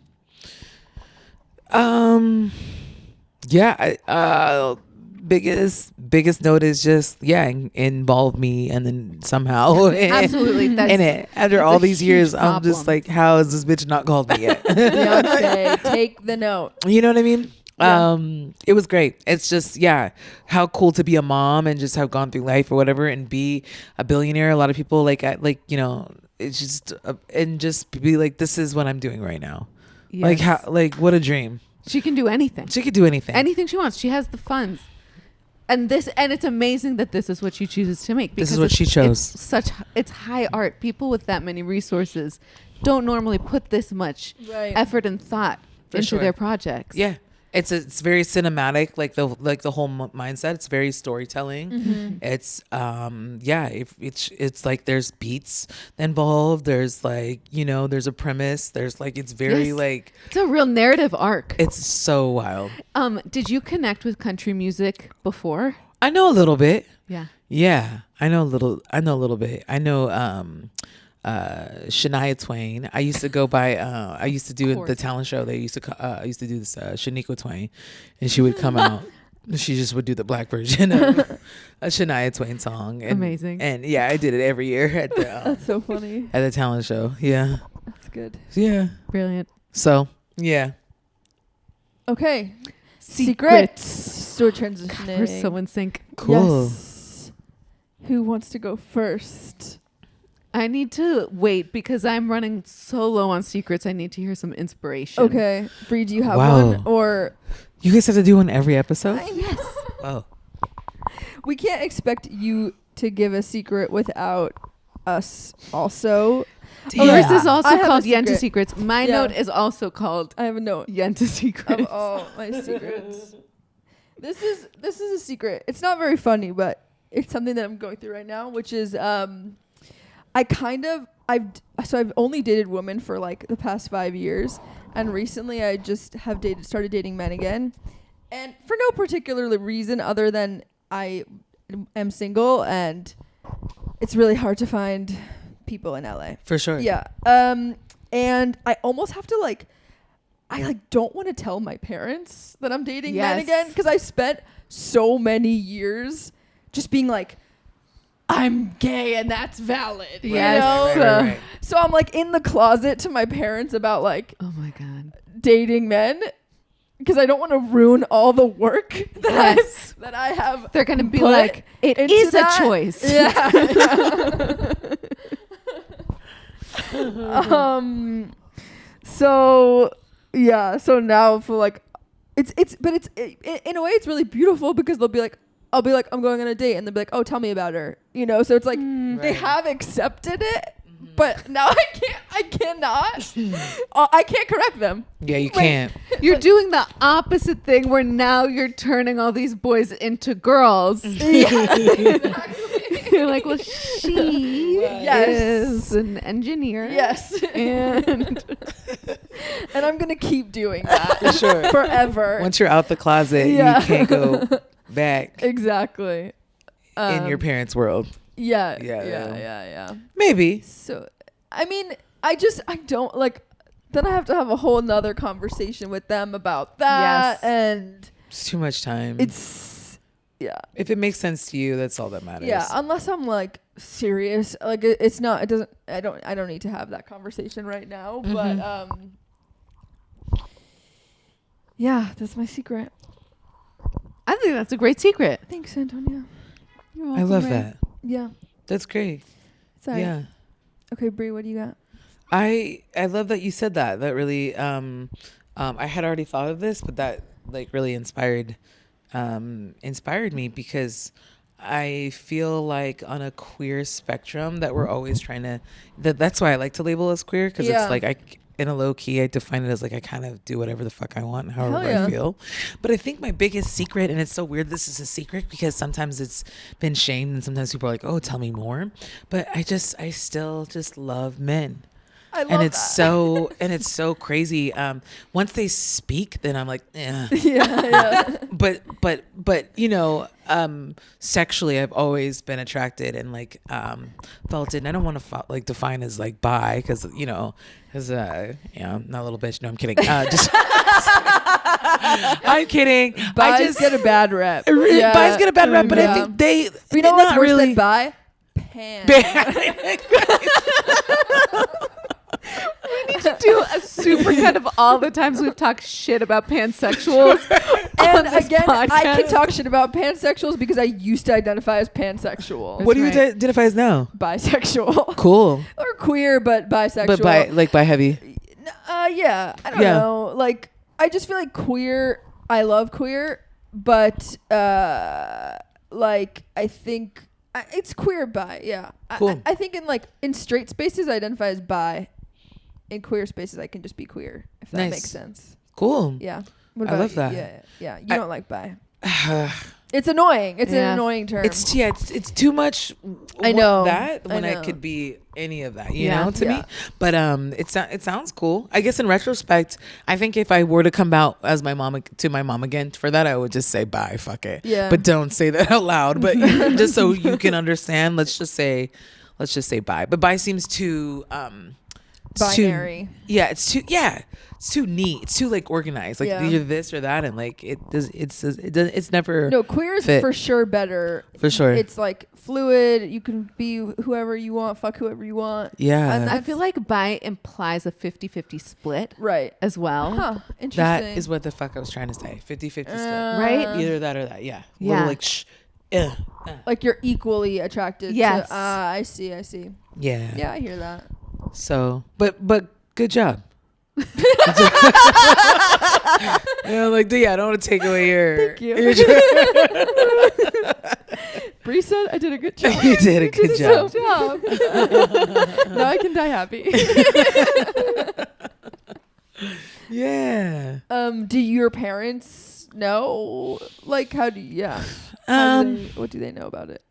Biggest note is just involve me, and then somehow Absolutely, in it after that's all a these huge years I'm just problem. like, how has this bitch not called me yet? Beyonce, take the note. You know what I mean? Yeah. It was great. It's just, how cool to be a mom and just have gone through life or whatever and be a billionaire. A lot of people it's just and just be like, this is what I'm doing right now. Like Yes. what a dream. She can do anything. She could do anything. Anything she wants. She has the funds. And it's amazing that this is what she chooses to make. This is because what she chose. It's high art. People with that many resources don't normally put this much Right. effort and thought For into sure. their projects. Yeah. It's very cinematic, like the whole mindset. It's very storytelling. Mm-hmm. It's it's like there's beats involved. There's like, there's a premise. There's like, it's very Yes. like, It's a real narrative arc. it's so wild. Did you connect with country music before? I know a little bit. Yeah. Yeah, I know a little bit. I know Shania Twain. I used to go by I used to do the talent show. They used to I used to do this Shaniqua Twain, and she would come out. She just would do the black version of a Shania Twain song. And, Amazing. And I did it every year at the That's so funny. at the talent show. Yeah. That's good. Yeah. Brilliant. So, yeah. Okay. Secrets. Still transitioning. We're so in sync. Cool. Yes. Who wants to go first? I need to wait because I'm running so low on secrets. I need to hear some inspiration. Okay. Bree, do you have Wow. one? Or You guys have to do one every episode? Yes. Oh. we can't expect you to give a secret without us also. Damn. Yours is also I have called a Yenta secret. Secrets. My Yeah. note is also called I have a note Yenta Secrets. of all my secrets. This is a secret. It's not very funny, but it's something that I'm going through right now, which is I've only dated women for like the past 5 years, and recently I just have started dating men again, and for no particular reason other than I am single and it's really hard to find people in LA. For sure. Yeah. And I almost have to I don't want to tell my parents that I'm dating men Yes. again, because I spent so many years just being like, I'm gay and that's valid. Yes. You know? Right. So I'm like in the closet to my parents about like Oh my God. dating men, because I don't want to ruin all the work that I have. They're going to be put like, it into is that. a choice. Yeah. So now for like, it's in a way it's really beautiful, because I'll be like, I'm going on a date, and they'll be like, oh, tell me about her, so it's like they Right. have accepted it, but now I cannot I can't correct them. Yeah, you Wait. can't. You're doing the opposite thing where now you're turning all these boys into girls. You're like, well, she Yes. is an engineer. Yes. And And I'm gonna keep doing that For sure. forever. Once you're out the closet, Yeah. you can't go back Exactly. in your parents' world. Yeah. Yeah. Yeah. Maybe. So, I mean, I don't like. Then I have to have a whole nother conversation with them about that, Yes. and It's too much time. it's yeah, If it makes sense to you, that's all that matters. yeah. Unless I'm like serious, like it's not. It doesn't. I don't need to have that conversation right now. Mhm. But yeah, that's my secret. I think that's a great secret. Thanks, Antonia. You're I welcome, love Ray. that. Yeah. That's great. Sorry. Yeah. Okay, Bri, what do you got? I love that you said that. That really I had already thought of this, but that like really inspired me, because I feel like on a queer spectrum that we're always trying to that's why I like to label us queer, because Yeah. it's like in a low key I define it as like I kind of do whatever the fuck I want, however Hell yeah. I feel. But I think my biggest secret, and it's so weird this is a secret because sometimes it's been shamed and sometimes people are like, oh, tell me more, but I still just love men. I love And it's that. it's so crazy. Once they speak, then I'm like, eh. yeah. But sexually, I've always been attracted and like felt it. And I don't want to like define as like bi, because I'm not a little bitch. No, I'm kidding. Just I'm kidding. Bis get a bad rep. Bis get a bad rep, but I think they. You know what's not worse really than bi? Pan. We need to do a super cut of all the times we've talked shit about pansexuals. And on this again, I can podcast. talk shit about pansexuals because I used to identify as pansexual. What do you right. identify as now? Bisexual. Cool. Or queer, but bisexual. But by heavy. Yeah. I don't Yeah. know. Like, I just feel like queer, I love queer, but like, I think it's queer bi. Yeah. Cool. I think in straight spaces, I identify as bi. In queer spaces, I can just be queer, if that Nice. makes sense. Cool. Yeah. What I about love you? that. Yeah. You don't like bi. It's annoying. It's an annoying term. It's too much. I know. That I when I know. could be any of that, you Yeah. know, to Yeah. me. But it sounds cool. I guess in retrospect, I think if I were to come out as my mom again for that, I would just say bye, fuck it. Yeah. But don't say that out loud. But just so you can understand, let's just say bye. But bye seems too it's too- binary. it's too neat. It's too like organized. Like Yeah. either this or that, and like it's never No, queer is fit. for sure better. For sure. It's like fluid. You can be whoever you want, fuck whoever you want. Yeah. And I feel like bi implies a 50-50 split Right. as well. Huh. Interesting. That is what the fuck I was trying to say. 50-50 split. Right? Either that or that. Yeah. Yeah. Little like Like you're equally attracted Yes. to. I see. Yeah. Yeah, I hear that. So, but good job. Yeah, like I don't want to take away your. Thank you. your Bree said I did a good job. you did a good job. Now I can die happy. Yeah. Do your parents know? Like, how do you? Yeah. What do they know about it?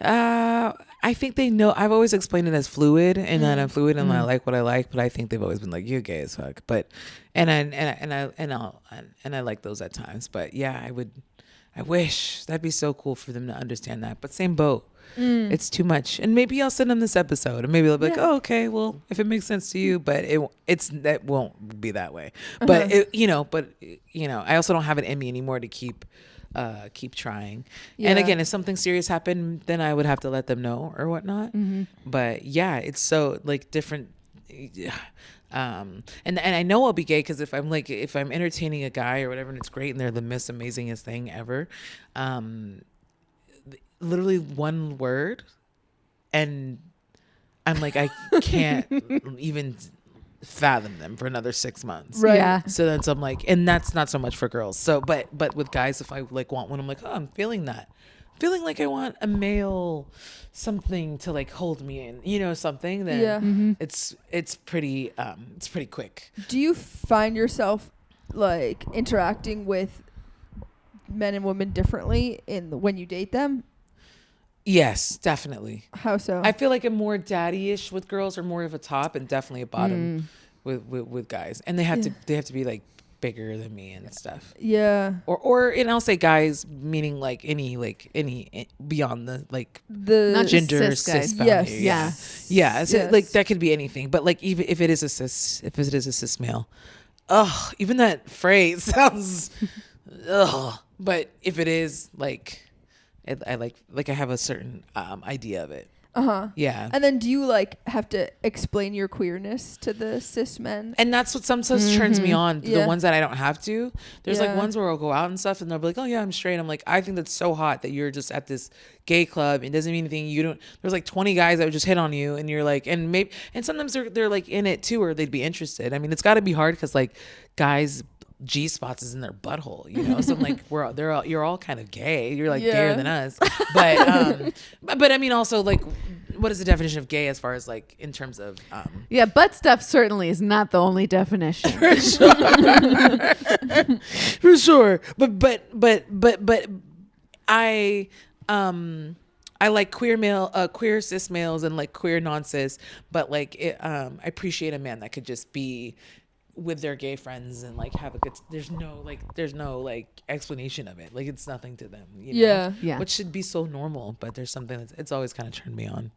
I think they know. I've always explained it as fluid, and that I'm fluid, and I like what I like. But I think they've always been like, "You're gay as fuck." But and I like those at times. But yeah, I wish that'd be so cool for them to understand that. But same boat. It's too much, and maybe I'll send them this episode, and maybe they'll be like, "Oh, okay, well, if it makes sense to you," but that won't be that way. But I also don't have it in me anymore to keep trying. Yeah. And again, if something serious happened, then I would have to let them know or whatnot. But yeah, it's so like different. And I know I'll be gay because if I'm entertaining a guy or whatever, and it's great, and they're the most amazingest thing ever, literally one word, and I'm like, I can't even fathom them for another 6 months. Right. Yeah. So then I'm like, and that's not so much for girls. So, but with guys, if I like want one, I'm like, oh, I'm feeling like I want a male something to like hold me in, something. Then it's pretty quick. Do you find yourself like interacting with men and women differently when you date them? Yes, definitely. How so? I feel like I'm more daddy-ish with girls, or more of a top, and definitely a bottom with guys. And they have to be like bigger than me and stuff. Yeah. Or and I'll say guys, meaning like any beyond the like The Not just gender cis guys. cis boundary. Yes. Yeah. So Yes. like that could be anything. But like even if it is a cis male, even that phrase sounds but if it is like I like I have a certain idea of it. Yeah. And then do you like have to explain your queerness to the cis men? And that's what sometimes turns me on. Yeah. The ones that I don't have to. There's like Yeah. ones where I'll go out and stuff, and they'll be like, "Oh yeah, I'm straight." I'm like, I think that's so hot that you're just at this gay club. It doesn't mean anything. You don't. There's like 20 guys that would just hit on you, and you're like, and sometimes they're like in it too, or they'd be interested. I mean, it's got to be hard because like guys. G spots is in their butthole, So I'm like, you're all kind of gay. You're like gayer than us, but I mean, also like, what is the definition of gay as far as like in terms of Yeah, butt stuff certainly is not the only definition. for sure. But I like queer cis males and like queer non-cis, but like I appreciate a man that could just be with their gay friends and like have a good. There's no explanation of it. Like it's nothing to them. Yeah. Yeah. Which should be so normal, but there's something it's always kind of turned me on.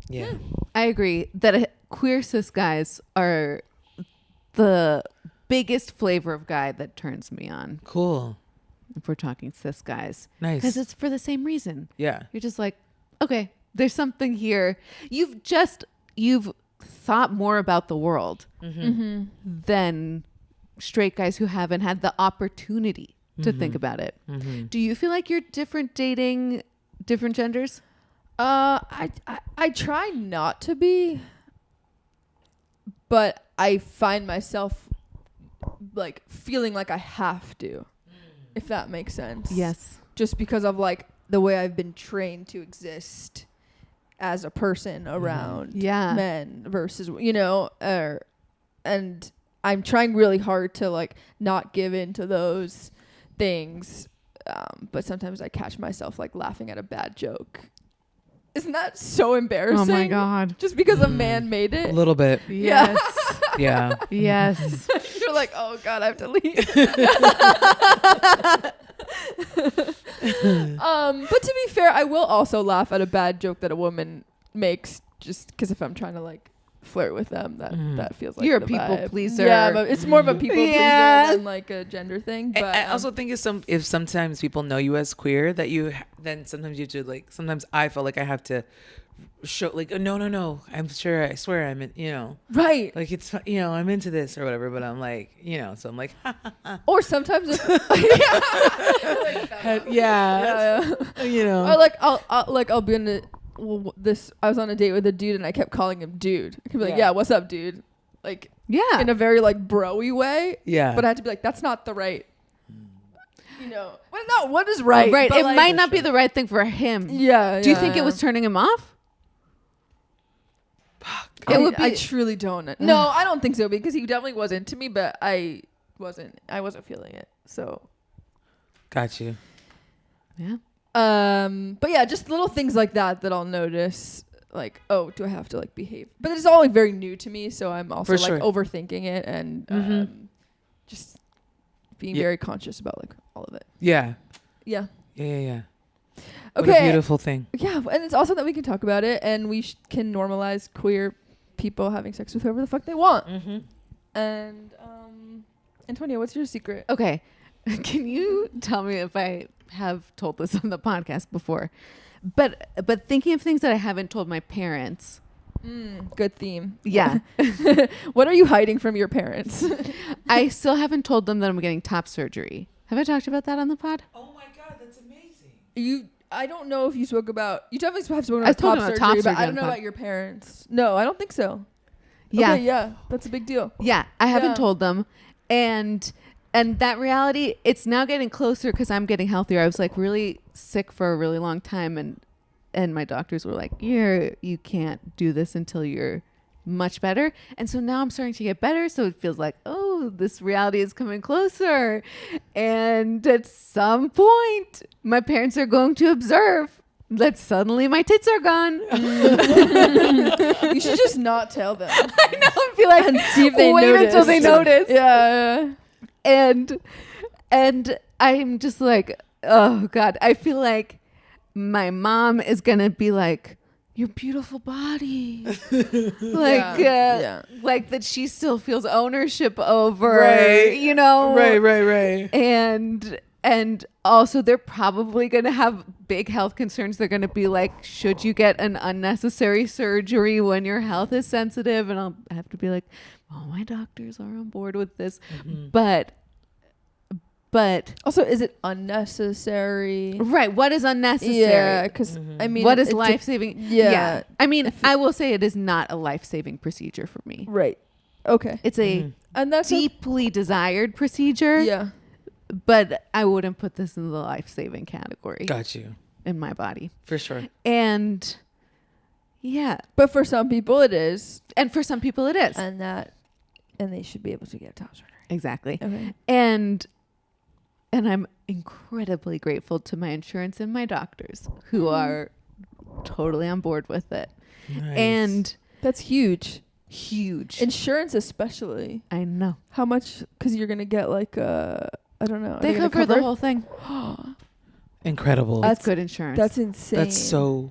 Yeah. I agree that queer cis guys are the biggest flavor of guy that turns me on. Cool. If we're talking cis guys. Nice. Because it's for the same reason. Yeah. You're just like, okay, there's something here. You've thought more about the world than straight guys who haven't had the opportunity to think about it. Do you feel like you're different dating different genders? I try not to be, but I find myself like feeling like I have to, if that makes sense. Yes. Just because of like the way I've been trained to exist as a person around men versus, and I'm trying really hard to like not give in to those things. But sometimes I catch myself like laughing at a bad joke. Isn't that so embarrassing? Oh my God. Just because a man made A it. little bit. Yes. Yeah. Yes. You're like, oh God, I have to leave. But to be fair, I will also laugh at a bad joke that a woman makes, just because if I'm trying to like flirt with them, that feels like you're a the people vibe. pleaser. Yeah, but it's more of a people pleaser than like a gender thing. But I also think if sometimes people know you as queer, that then sometimes you have to like. Sometimes I feel like I have to show like, no, I swear I'm in, right. like it's I'm into this or whatever. But I'm like, so I'm like, Or sometimes if yeah. Or like I'll be in I was on a date with a dude and I kept calling him dude. I could be like, yeah, what's up, dude? Like, yeah, in a very like bro-y way. Yeah. But I had to be like, that's not the right. Well, no, what is right? Right. But It like, might not be the right thing for him. Yeah. Do you think it was turning him off? I truly don't. No, I don't think so, because he definitely was into me, but I wasn't feeling it. So. Got you. Yeah. But yeah, just little things like that I'll notice. Like, oh, do I have to like behave? But it's all like very new to me, so I'm also like overthinking it and just being very conscious about like all of it. Yeah. Yeah. Yeah. Okay. What a beautiful thing. Yeah, and it's awesome that we can talk about it and we can normalize queer people having sex with whoever the fuck they want. And Antonia, what's your secret? Okay. Can you tell me if I have told this on the podcast before? But thinking of things that I haven't told my parents. Good theme. Yeah. What are you hiding from your parents? I still haven't told them that I'm getting top surgery. Have I talked about that on the pod? Oh my God, that's amazing. I don't know if you spoke about. You definitely have spoken I've about spoken top about surgery, top but I don't surgery know on about your parents. No, I don't think so. Yeah. Okay, yeah, that's a big deal. Yeah, I haven't Yeah. told them, and that reality, it's now getting closer because I'm getting healthier. I was like really sick for a really long time, and my doctors were like, you can't do this until you're much better. And so now I'm starting to get better, so it feels like, oh, this reality is coming closer. And at some point, my parents are going to observe that suddenly my tits are gone. You should just not tell them. I know, and be like, And see if they wait notice. until they notice. Yeah. And I'm just like, oh God, I feel like my mom is gonna be like, your beautiful body, like like that she still feels ownership over, Right. Right. And also they're probably going to have big health concerns. They're going to be like, should you get an unnecessary surgery when your health is sensitive? And I'll have to be like, oh, my doctors are on board with this. But Also, is it unnecessary? right. What is unnecessary? Yeah, because I mean, what is it life-saving? Yeah. I mean, I will say it is not a life-saving procedure for me. Right. Okay. It's a And that's deeply desired procedure. yeah. But I wouldn't put this in the life-saving category. Got you. In my body. For sure. And yeah. But for some people, it is, And for some people it is. and they should be able to get top surgery. Exactly. Okay. And I'm incredibly grateful to my insurance and my doctors who are totally on board with it. Nice. And That's huge. huge. Insurance, especially. I know. How much? Because you're gonna get like I don't know. Are They gonna cover the whole thing. Incredible. That's good insurance. That's insane. That's so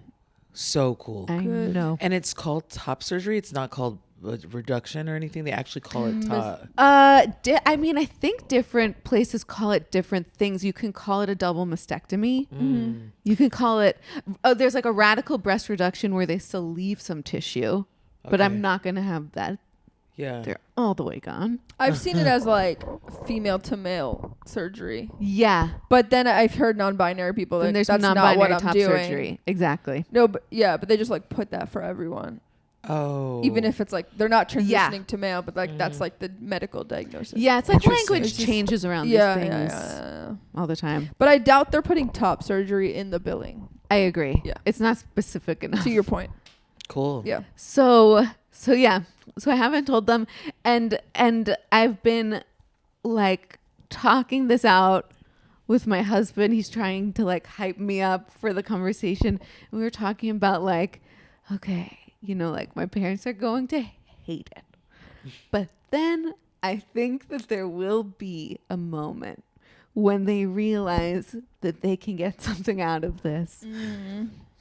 cool. I good. know. And it's called top surgery. It's not called reduction or anything. They actually call it I mean, I think different places call it different things. You can call it a double mastectomy. You can call it, there's like a radical breast reduction where they still leave some tissue, but I'm not going to have that. Yeah. They're all the way gone. I've seen it as like female to male surgery. Yeah. But then I've heard non-binary people And like, there's that's not non-binary what I'm top doing. surgery. Exactly. No, but they just like put that for everyone. Oh. Even if it's like they're not transitioning to male, but like that's like the medical diagnosis. Yeah, it's like Interesting. language changes around these things all the time. But I doubt they're putting top surgery in the billing. I agree. Yeah. It's not specific enough. To your point. Cool. Yeah. So yeah. So I haven't told them, and I've been like talking this out with my husband. He's trying to like hype me up for the conversation. And we were talking about like, okay, you know, like my parents are going to hate it, but then I think that there will be a moment when they realize that they can get something out of this.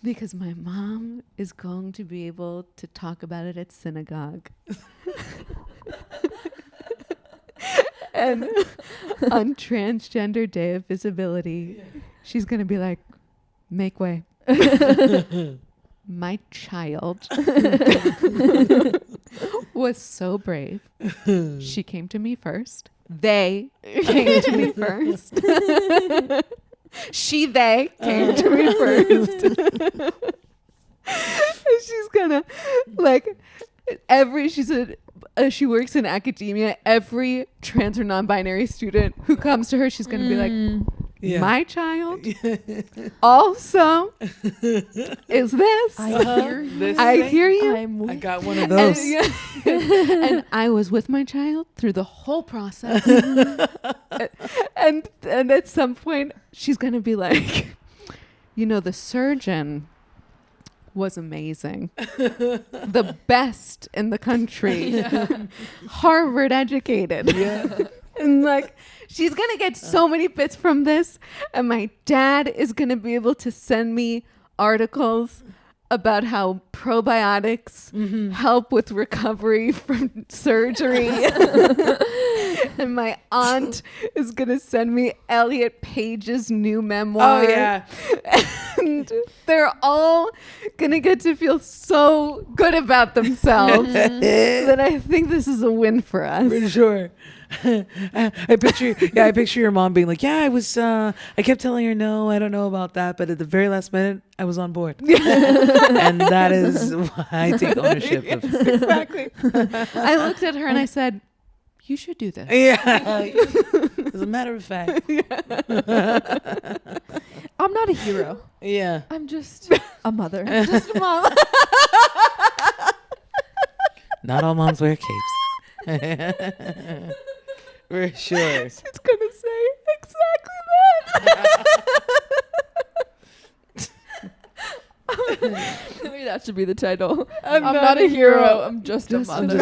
Because my mom is going to be able to talk about it at synagogue. And on Transgender Day of Visibility, she's going to be like, make way. My child was so brave. She came to me first. They came to me first. They came to me first. She's gonna like she works in academia. Every trans or non-binary student who comes to her, she's gonna be like, my child also is this. I hear you. I got one of those. And I was with my child through the whole process. and at some point she's going to be like, you know, the surgeon was amazing. The best in the country. Harvard educated. And like, she's going to get so many bits from this. And my dad is going to be able to send me articles about how probiotics help with recovery from surgery. And my aunt is going to send me Elliot Page's new memoir. Oh, yeah. And they're all going to get to feel so good about themselves that I think this is a win for us. For sure. I picture your mom being like, I kept telling her no, I don't know about that, but at the very last minute I was on board. And that is why I take ownership of it. Exactly. I looked at her and I said, you should do this. Yeah. As a matter of fact. I'm not a hero. Yeah. I'm just a mother. I'm just a mom. Not all moms wear capes. For sure. She's gonna say exactly that. Maybe that should be the title. I'm not a hero. I'm just a mother.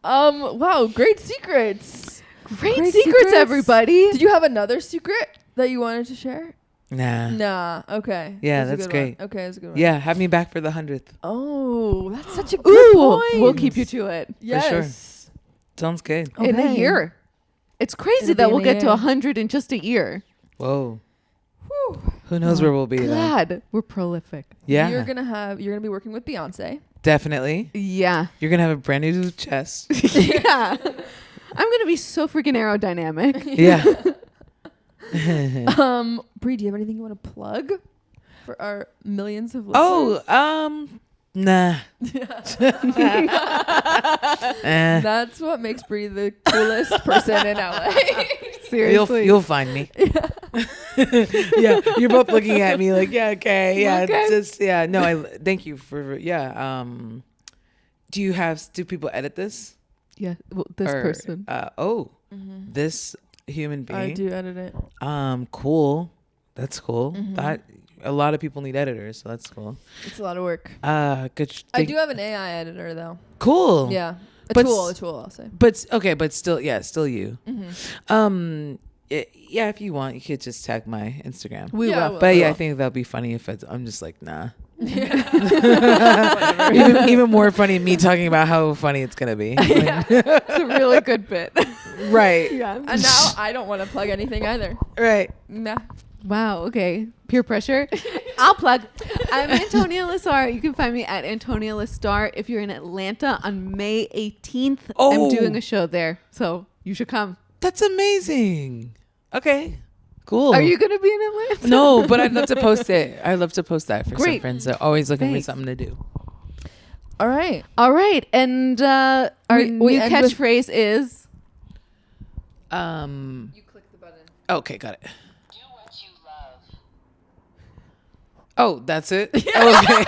Wow, great secrets. Great secrets, everybody. Did you have another secret that you wanted to share? Nah. Okay. Yeah, a that's good great. one. Okay, that's a good one. Yeah, have me back for the 100th. Oh, that's such a good point. We'll keep you to it. Yes. sure. Sounds good. In a year. It's crazy It'll that be we'll in a get to year. 100 in just a year. Whoa. Whew. Who knows where we'll be then? Glad we're prolific. Yeah. You're gonna be working with Beyonce. Definitely. Yeah. You're gonna have a brand new chest. Yeah. I'm gonna be so freaking aerodynamic. Yeah. Bri, do you have anything you want to plug for our millions of listeners? Nah. That's what makes Bri the coolest person in LA. Seriously. You'll find me. Yeah, you're both looking at me like, yeah, okay, yeah, Okay. just yeah. No, I thank you for do people edit this? Yeah. Well, this Or, person. This human being. I do edit it. Cool. That's cool. That a lot of people need editors, so that's cool. It's a lot of work. Good. I do have an AI editor though. Cool. Yeah. A But tool, I'll say. But still you. If you want, you could just tag my Instagram. We Yeah, will. well, But I yeah, I will. think that'll be funny if I'm just like, nah. even more funny me talking about how funny it's gonna be. It's a really good bit. Right. Yeah. And now I don't want to plug anything either. Right. Nah. Wow. Okay. Peer pressure. I'll plug. I'm Antonia Lazar. You can find me at Antonia Lazar. If you're in Atlanta on May 18th, I'm doing a show there. So you should come. That's amazing. Okay. Cool. Are you going to be in Atlanta? No, but I'd love to post it. I'd love to post that for some Great. friends that are always looking Thanks. for something to do. All right. All right. And our We new end with- catchphrase is... You click the button. Okay, got it. Oh, that's it? Okay. I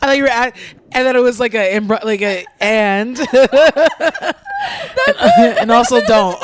thought you were at, and then it was like and and also don't.